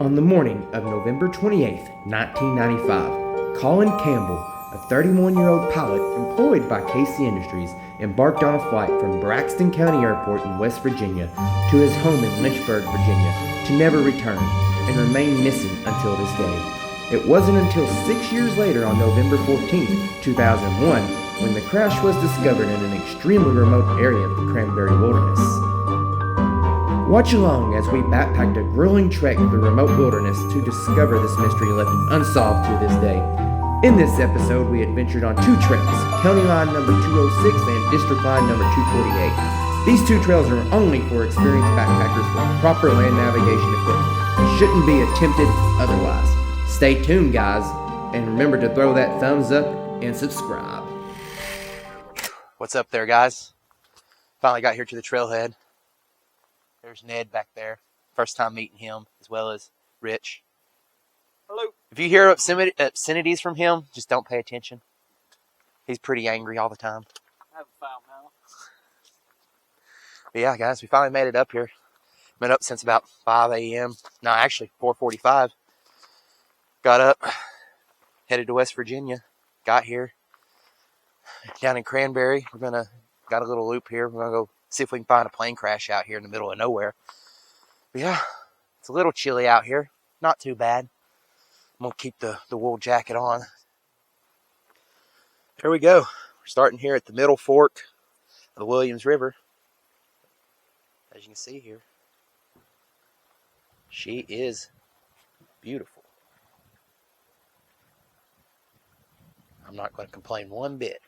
On the morning of November 28, 1995, Colin Campbell, a 31-year-old pilot employed by Casey Industries, embarked on a flight from Braxton County Airport in West Virginia to his home in Lynchburg, Virginia, to never return and remain missing until this day. It wasn't until 6 years later, on November 14, 2001, when the crash was discovered in an extremely remote area of the Cranberry Wilderness. Watch along as we backpacked a grueling trek through the remote wilderness to discover this mystery left unsolved to this day. In this episode, we adventured on two trails, County Line number 206 and District Line number 248. These two trails are only for experienced backpackers with proper land navigation equipment and shouldn't be attempted otherwise. Stay tuned, guys, and remember to throw that thumbs up and subscribe. What's up there, guys? Finally got here to the trailhead. There's Ned back there. First time meeting him, as well as Rich. Hello. If you hear obscenities from him, just don't pay attention. He's pretty angry all the time. I have a foul now. But yeah, guys, we finally made it up here. Been up since about 5 a.m. No, actually 4:45. Got up, headed to West Virginia. Got here. Down in Cranberry, got a little loop here. We're gonna go see if we can find a plane crash out here in the middle of nowhere. But yeah, it's a little chilly out here. Not too bad. I'm gonna keep the wool jacket on. There we go. We're starting here at the middle fork of the Williams River. As you can see here, she is beautiful. I'm not going to complain one bit.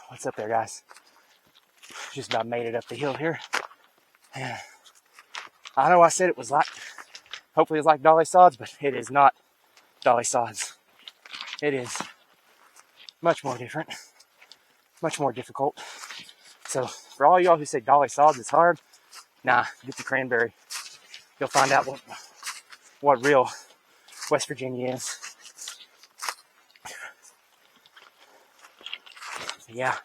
What's up there, guys? Just about made it up the hill here. I know I said it was like, hopefully it's like dolly sods, but it is not dolly sods. It is much more different, much more difficult. So for all y'all who say dolly sods is hard, nah, get the Cranberry. You'll find out what real West Virginia is. Yeah,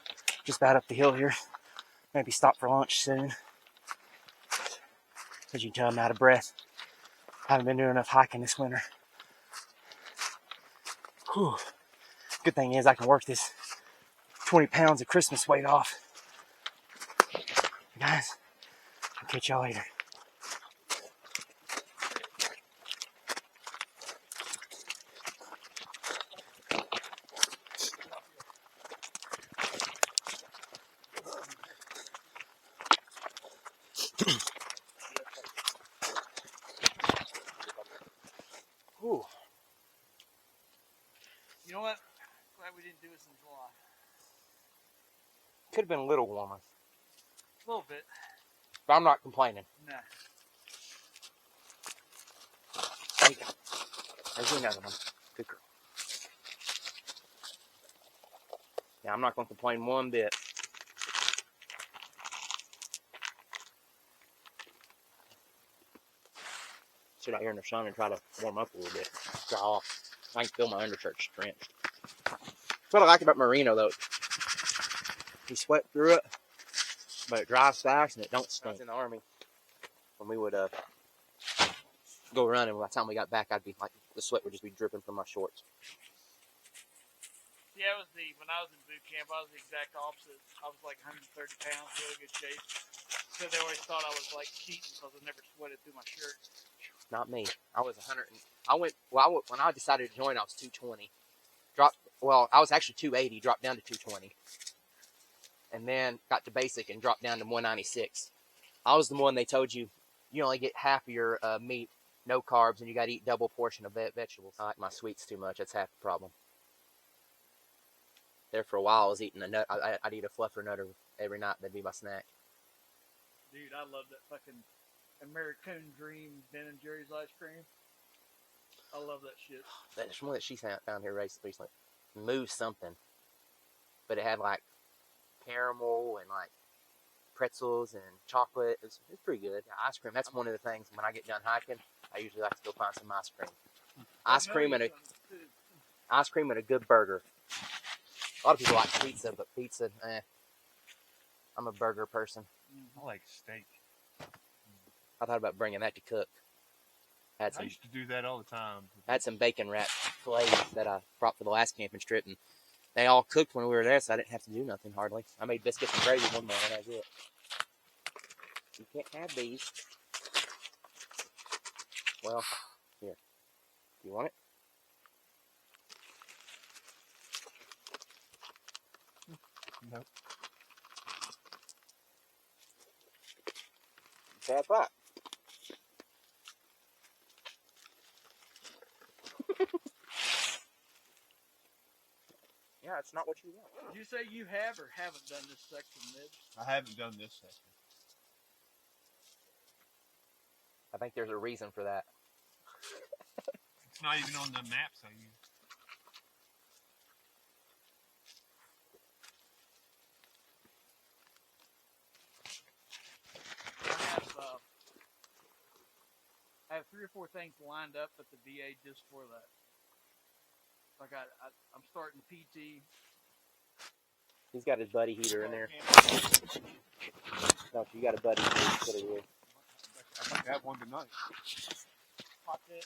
just about up the hill here. Maybe stop for lunch soon. As you can tell, I'm out of breath. Haven't been doing enough hiking this winter. Whew. Good thing is I can work this 20 pounds of Christmas weight off. Guys, I'll catch y'all later. Ooh. You know what? Glad we didn't do this in July. Could have been a little warmer. A little bit. But I'm not complaining. Nah. There you go. There's another one. Good girl. Yeah, I'm not going to complain one bit. Sit out here in the sun and try to warm up a little bit. Dry off. I can feel my undershirt's drenched. That's what I like about merino, though. You sweat through it, but it dries fast and it don't stink. I was in the Army when we would go running. By the time we got back, I'd be like, the sweat would just be dripping from my shorts. Yeah, when I was in boot camp, I was the exact opposite. I was like 130 pounds, really good shape. So they always thought I was like cheating because I never sweated through my shirt. Not me. I was 100. When I decided to join, I was 220. I was actually 280, dropped down to 220. And then got to basic and dropped down to 196. I was the one they told you only get half of your meat, no carbs, and you got to eat double portion of vegetables. I like my sweets too much. That's half the problem. There for a while, I was eating a nut. I'd eat a fluffer nut every night. That'd be my snack. Dude, I love that fucking American Dream Ben and Jerry's ice cream. I love that shit. That's one that she found here recently. Move something. But it had like caramel and like pretzels and chocolate. It's pretty good. Ice cream, that's one of the things when I get done hiking, I usually like to go find some ice cream. Ice cream and a good burger. A lot of people like pizza, but pizza, I'm a burger person. I like steak. I thought about bringing that to cook. I used to do that all the time. I had some bacon wrapped fillets that I brought for the last camping trip, and they all cooked when we were there, so I didn't have to do nothing hardly. I made biscuits and gravy one morning, that's it. You can't have these. Well, here. You want it? Nope. Bad thought. Yeah, it's not what you want. Did you say you have or haven't done this section, Mitch? I haven't done this section. I think there's a reason for that. It's not even on the maps I use. I have 3 or 4 things lined up at the VA just for that. Like I'm starting the PT. He's got his buddy heater in there. No, you got a buddy heater. I'd like to have one tonight. Hot pit.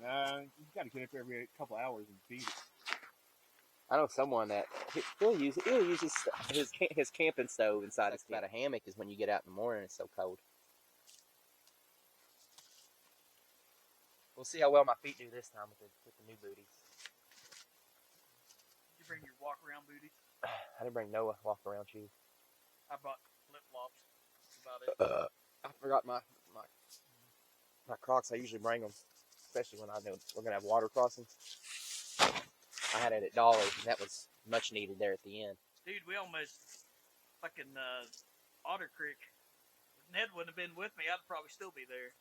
You got to get up every couple hours and feed it. I know someone that he'll use his camping stove inside his tent. A hammock is when you get out in the morning. It's so cold. We'll see how well my feet do this time with the new booties. Did you bring your walk around booties? I didn't bring no walk around shoes. I brought flip flops. That's about it. I forgot my Crocs. I usually bring them, especially when I know we're gonna have water crossings. I had it at Dollar's, and that was much needed there at the end. Dude, we almost fucking Otter Creek. If Ned wouldn't have been with me, I'd probably still be there.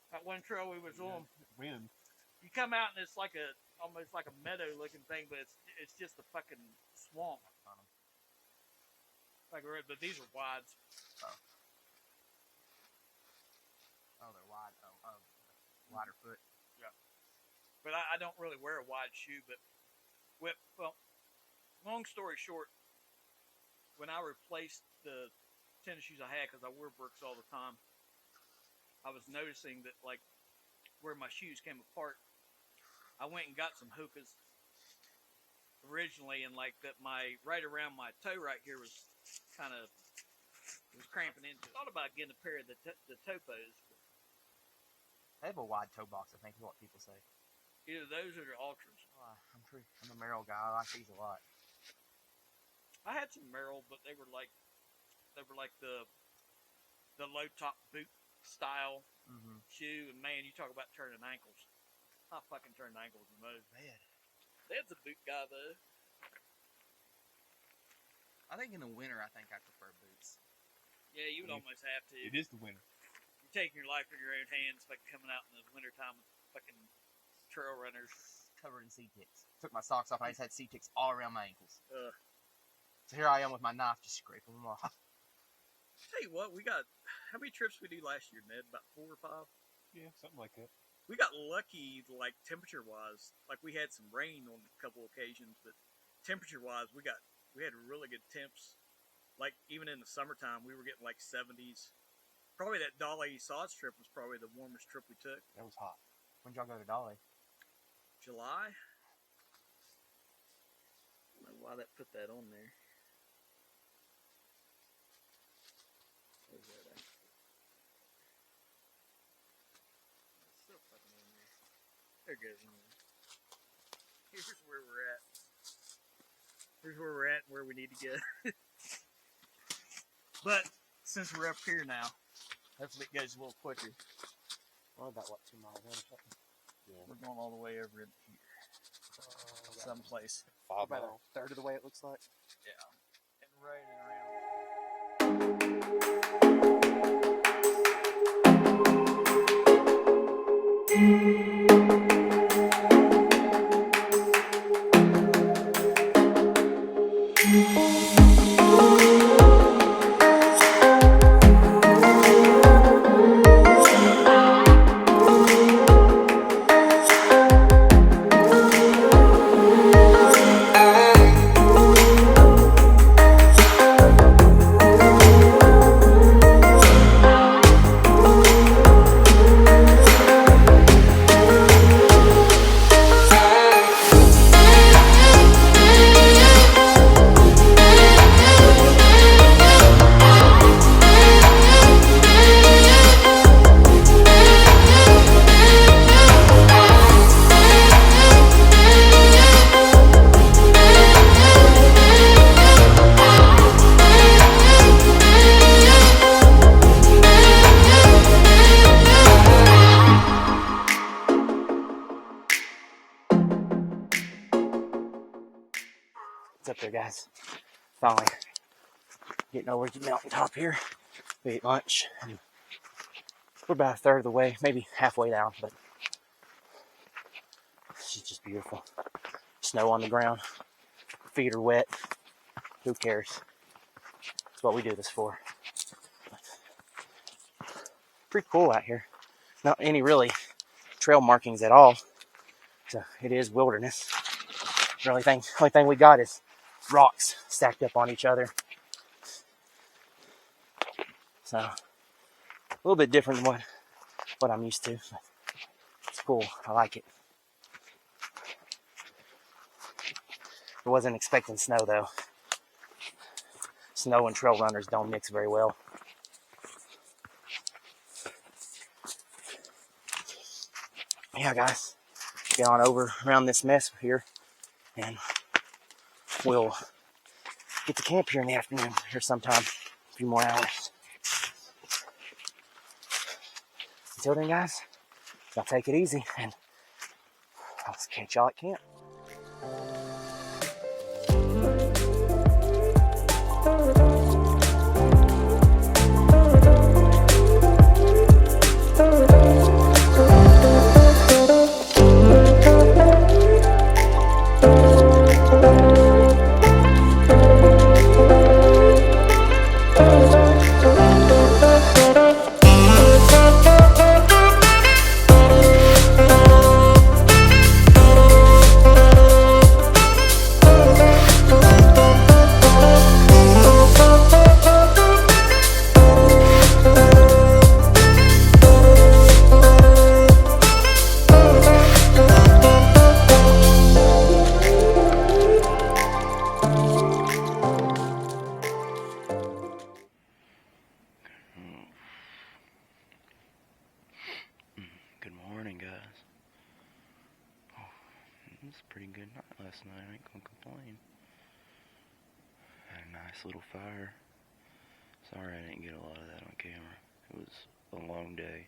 That one trail we was on. Wind. You come out and it's like almost like a meadow looking thing, but it's just a fucking swamp. Like but these are wides. Oh, they're wide. Wider foot. Yeah. But I don't really wear a wide shoe. But long story short, when I replaced the tennis shoes I had because I wore Brooks all the time, I was noticing that like where my shoes came apart, I went and got some hokas originally, and like that right around my toe right here was cramping into. I thought about getting a pair of the Topos. They have a wide toe box, I think is what people say. Either those or the Ultras. I'm a Merrill guy. I like these a lot. I had some Merrill, but they were like the low top boot style Mm-hmm. shoe. And man, you talk about turning ankles. I fucking turned ankles the most. Man, Dad's a boot guy though. I think in the winter, I think I prefer boots. Yeah, you would almost have to. It is the winter. You're taking your life in your own hands, like coming out in the wintertime with fucking trail runners. Covered in sea ticks. Took my socks off. I just had sea ticks all around my ankles. Ugh. So here I am with my knife, just scraping them off. Tell you what, we got how many trips we do last year, Ned? About 4 or 5. Yeah, something like that. We got lucky, like temperature wise. Like we had some rain on a couple occasions, but temperature wise, we had really good temps. Like even in the summertime, we were getting like 70s. Probably that Dolly Sods trip was probably the warmest trip we took. That was hot. When did y'all go to Dolly? July. I don't know why that put that on there. Where's that at? It's still fucking on there. There it goes. Here's where we're at. Here's where we're at and where we need to get. But since we're up here now, hopefully it goes a little quicker. Well, about what, 2 miles in or something? Yeah. We're going all the way over in here. Someplace. 5 About miles. a third of the way, it looks like. Yeah. And right around. What's up there, guys? Finally getting over to the mountaintop here. We ate lunch. And we're about a third of the way, maybe halfway down, but it's just beautiful. Snow on the ground. Feet are wet. Who cares? That's what we do this for. Pretty cool out here. Not any really trail markings at all. So it is wilderness. The only thing we got is rocks stacked up on each other. So a little bit different than what I'm used to. It's cool. I like it. I wasn't expecting snow though. Snow and trail runners don't mix very well. Yeah, guys, get on over around this mess here, and we'll get to camp here in the afternoon, here sometime, a few more hours. Until then, guys, y'all take it easy, and I'll catch y'all at camp. Good morning, guys. Oh, it was a pretty good night last night. I ain't gonna complain. Had a nice little fire. Sorry I didn't get a lot of that on camera. It was a long day.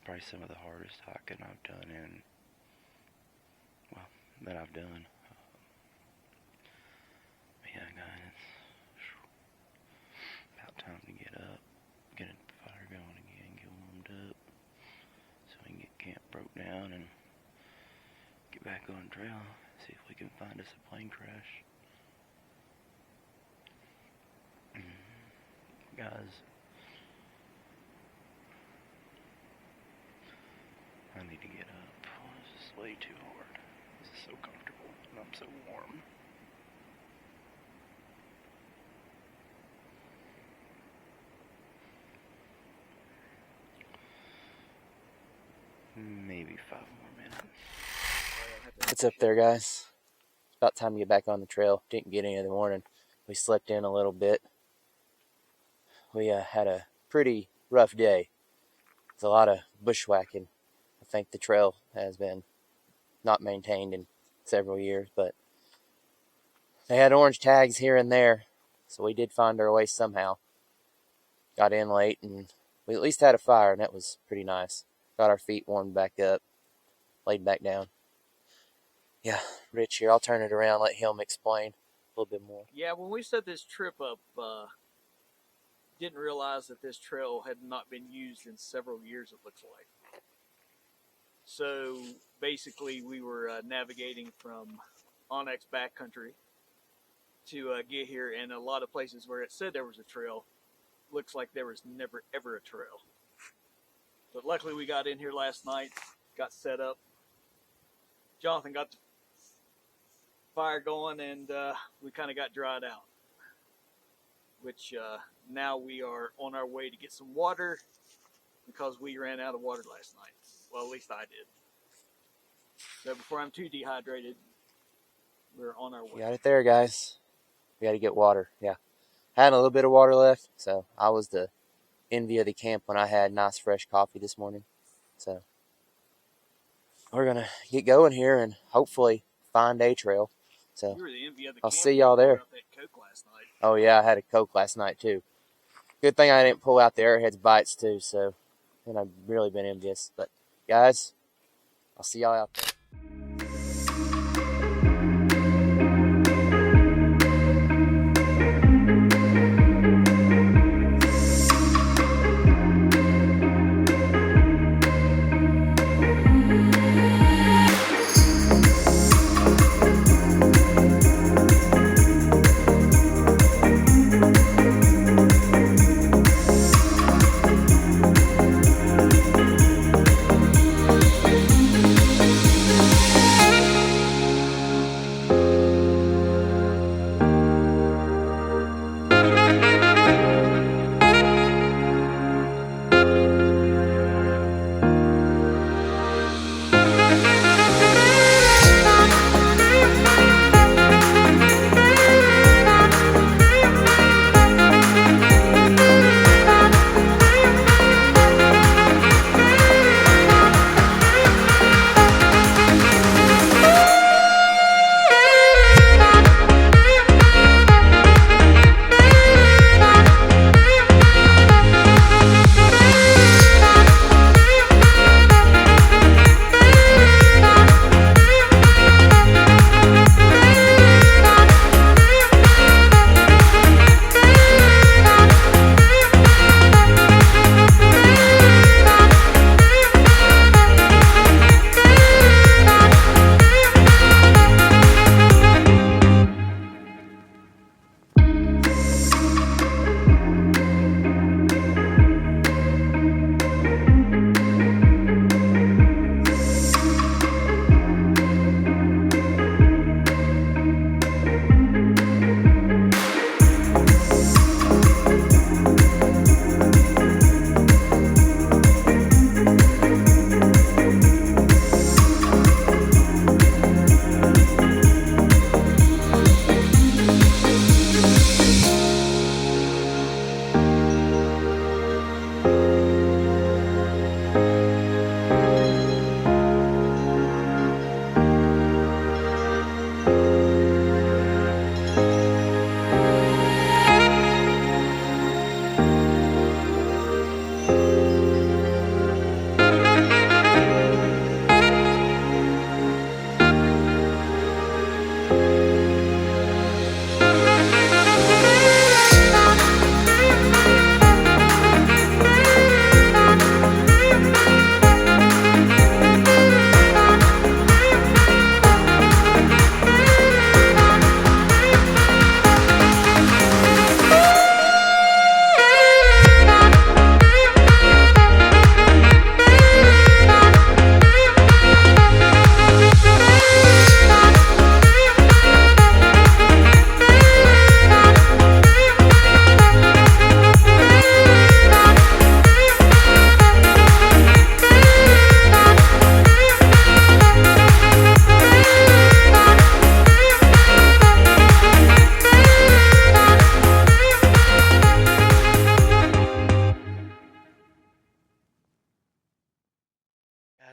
Probably some of the hardest hiking I've done that I've done. But yeah, guys, about time to get up, get a fire going again, get warmed up, so we can get camp broke down and get back on trail, see if we can find us a plane crash. Guys, I need to get up. This is way too hard. This is so comfortable, and I'm so warm. Maybe 5 more minutes. What's up there, guys? It's about time to get back on the trail. Didn't get any in the morning. We slept in a little bit. We had a pretty rough day. It's a lot of bushwhacking. I think the trail has been not maintained in several years, but they had orange tags here and there, so we did find our way somehow. Got in late, and we at least had a fire, and that was pretty nice. Got our feet warmed back up, laid back down. Yeah, Rich here, I'll turn it around, let him explain a little bit more. Yeah, when we set this trip up, didn't realize that this trail had not been used in several years, it looks like. So basically we were navigating from Onyx backcountry to get here, and a lot of places where it said there was a trail, looks like there was never ever a trail. But luckily we got in here last night, got set up. Jonathan got the fire going, and we kind of got dried out. Which now we are on our way to get some water because we ran out of water last night. Well, at least I did. So before I'm too dehydrated, we're on our way. You got it there, guys. We got to get water. Yeah. Had a little bit of water left, so I was the envy of the camp when I had nice fresh coffee this morning. So we're going to get going here and hopefully find a trail. So You were the envy of the I'll camp see y'all there. about that Coke last night. Oh yeah, I had a Coke last night too. Good thing I didn't pull out the Airheads bites too, so then I've really been envious. But guys, I'll see y'all out there.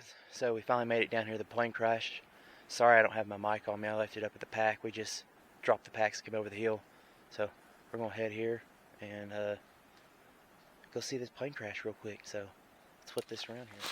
guys, so we finally made it down here. The plane crashed. Sorry I don't have my mic on me. I left it up at the pack. We just dropped the packs, came over the hill. So we're gonna head here and go see this plane crash real quick. So let's flip this around here.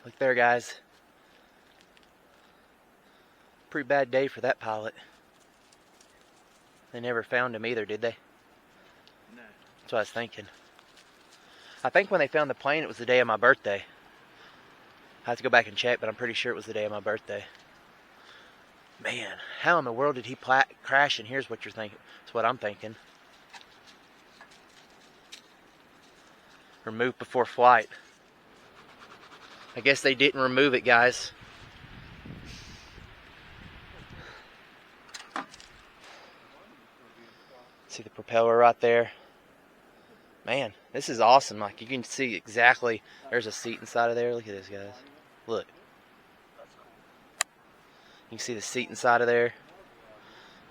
Look there, guys. Pretty bad day for that pilot. They never found him either, did they? No. That's what I was thinking. I think when they found the plane, it was the day of my birthday. I have to go back and check, but I'm pretty sure it was the day of my birthday. Man, how in the world did he crash? And here's what you're thinking. That's what I'm thinking. Remove before flight. I guess they didn't remove it, guys. See the propeller right there? Man, this is awesome. Like, you can see exactly, there's a seat inside of there. Look at this, guys. Look. You can see the seat inside of there.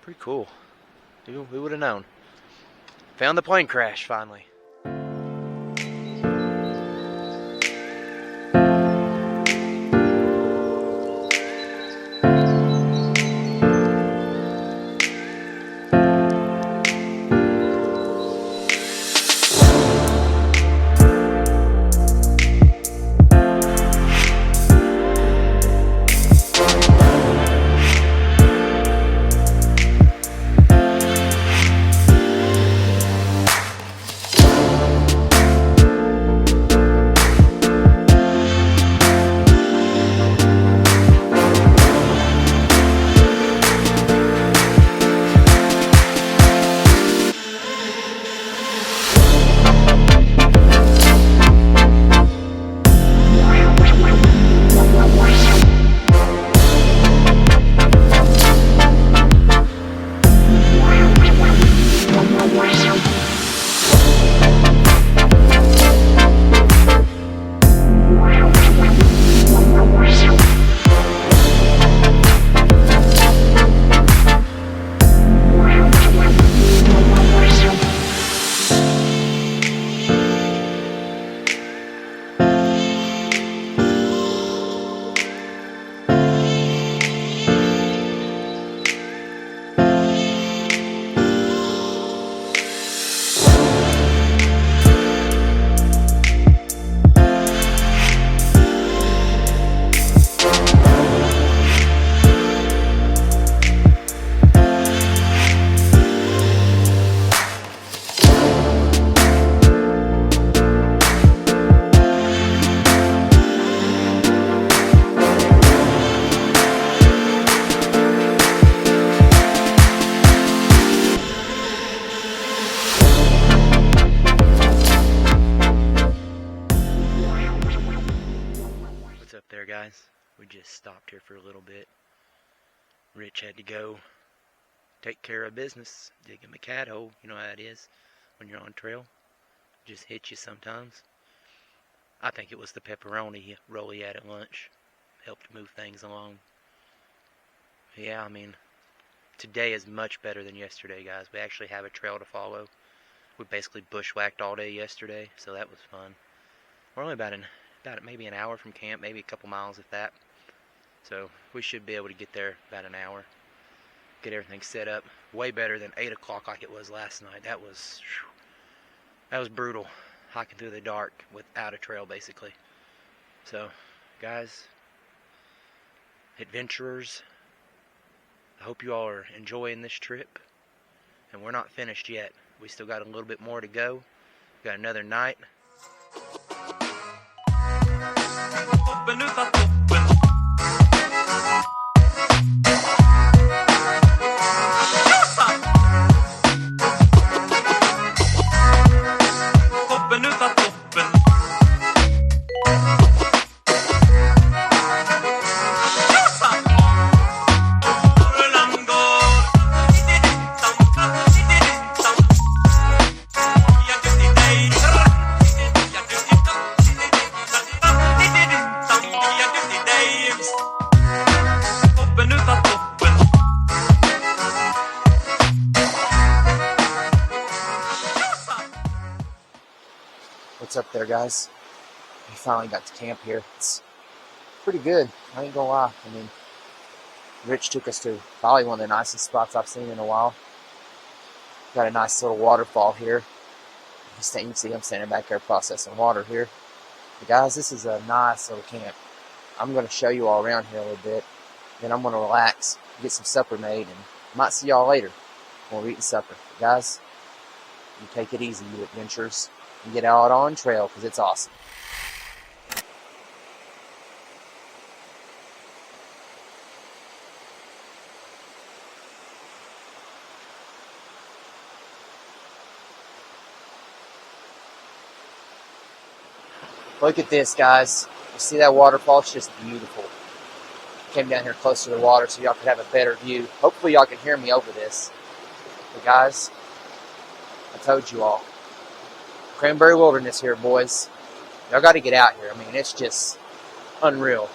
Pretty cool. Who would have known? Found the plane crash finally. Guys, we just stopped here for a little bit. Rich had to go take care of business, dig him a cat hole. You know how it is when you're on trail. Just hits you sometimes. I think it was the pepperoni roll he had at lunch. Helped move things along. Yeah, I mean, today is much better than yesterday, guys. We actually have a trail to follow. We basically bushwhacked all day yesterday, so that was fun. We're only about maybe an hour from camp, maybe a couple miles if that. So we should be able to get there about an hour. Get everything set up. Way better than 8 o'clock like it was last night. That was brutal. Hiking through the dark without a trail, basically. So, guys, adventurers, I hope you all are enjoying this trip. And we're not finished yet. We still got a little bit more to go. Got another night. up there, guys. We finally got to camp here. It's pretty good. I ain't gonna lie. I mean, Rich took us to probably one of the nicest spots I've seen in a while. Got a nice little waterfall here. You can see I'm standing back there processing water here. But guys, this is a nice little camp. I'm going to show you all around here a little bit. Then I'm going to relax, get some supper made, and might see y'all later when we're eating supper. But guys, you take it easy, you adventurers, and get out on trail because it's awesome. Look at this, guys. You see that waterfall? It's just beautiful. Came down here close to the water so y'all could have a better view. Hopefully y'all can hear me over this. But guys, I told you all. Cranberry Wilderness here, boys. Y'all got to get out here. I mean, it's just unreal.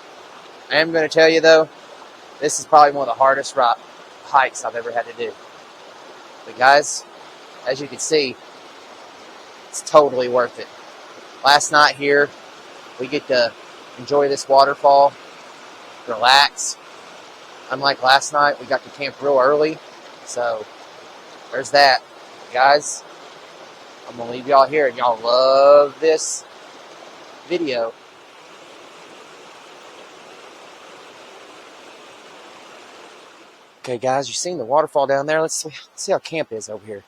I am going to tell you, though, this is probably one of the hardest hikes I've ever had to do. But guys, as you can see, it's totally worth it. Last night here, we get to enjoy this waterfall, relax. Unlike last night, we got to camp real early. So, there's that. Guys, I'm going to leave y'all here, and y'all love this video. Okay, guys, you seen the waterfall down there? Let's see how camp is over here.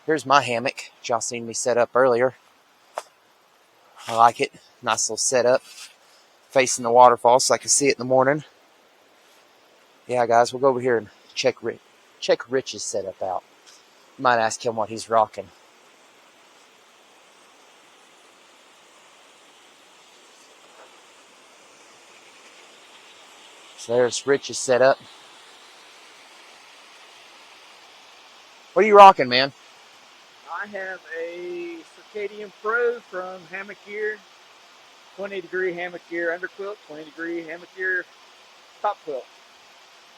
Here's my hammock, which y'all seen me set up earlier. I like it. Nice little setup. Facing the waterfall so I can see it in the morning. Yeah, guys, we'll go over here and check Rich's setup out. You might ask him what he's rocking. So there's Rich's setup. What are you rocking, man? I have a Circadian Pro from Hammock Gear, 20-degree hammock gear underquilt, 20-degree hammock gear top quilt,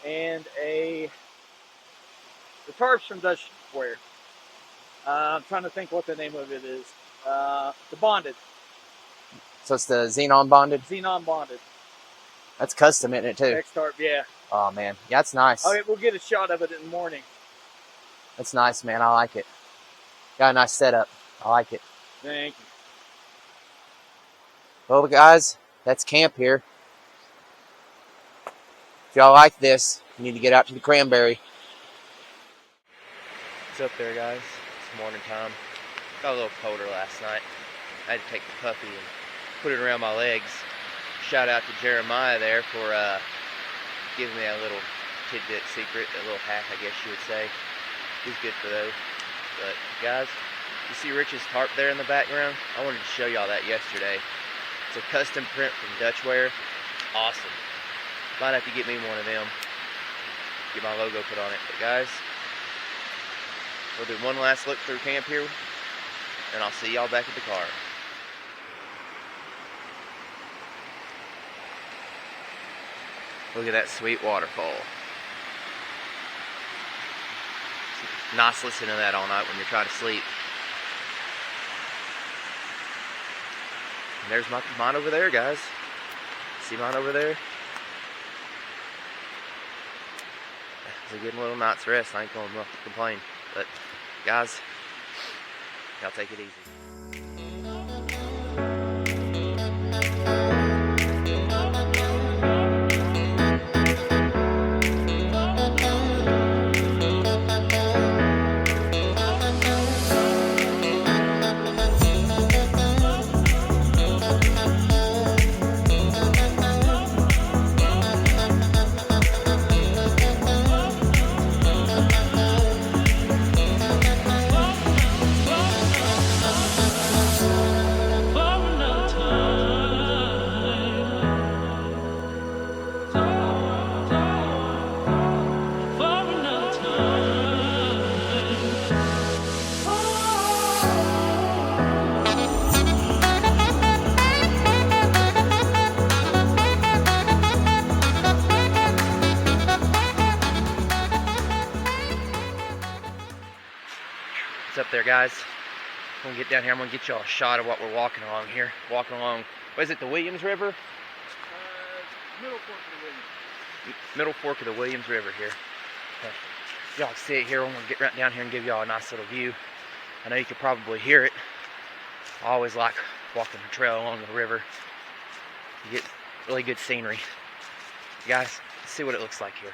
and the tarps from Dutch Wear. I'm trying to think what the name of it is. The Bonded. So it's the Xenon Bonded? Xenon Bonded. That's custom, isn't it, too? X-Tarp, yeah. Oh, man. Yeah, that's nice. Okay, we'll get a shot of it in the morning. That's nice, man. I like it. Got a nice setup. I like it. Thank you. Well, guys, that's camp here. If y'all like this, you need to get out to the Cranberry. It's up there, guys. It's morning time. Got a little colder last night. I had to take the puppy and put it around my legs. Shout out to Jeremiah there for giving me a little tidbit secret, a little hack, I guess you would say. He's good for those. But guys, you see Rich's tarp there in the background? I wanted to show y'all that yesterday. It's a custom print from Dutch Wear. Awesome. Might have to get me one of them. Get my logo put on it. But guys, we'll do one last look through camp here, and I'll see y'all back at the car. Look at that sweet waterfall. Nice listening to that all night when you're trying to sleep. And there's mine over there, guys. See mine over there? It's a good little night's rest. I ain't gonna complain. But, guys, y'all take it easy. What's up there, guys? I'm gonna get down here. I'm gonna get y'all a shot of what we're walking along here. Walking along, what is it, the Williams River? Middle Fork of the Williams. Middle Fork of the Williams River here. Okay. Y'all can see it here. I'm gonna get right down here and give y'all a nice little view. I know you can probably hear it. I always like walking the trail along the river. You get really good scenery. Guys, let's see what it looks like here.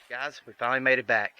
Guys, we finally made it back.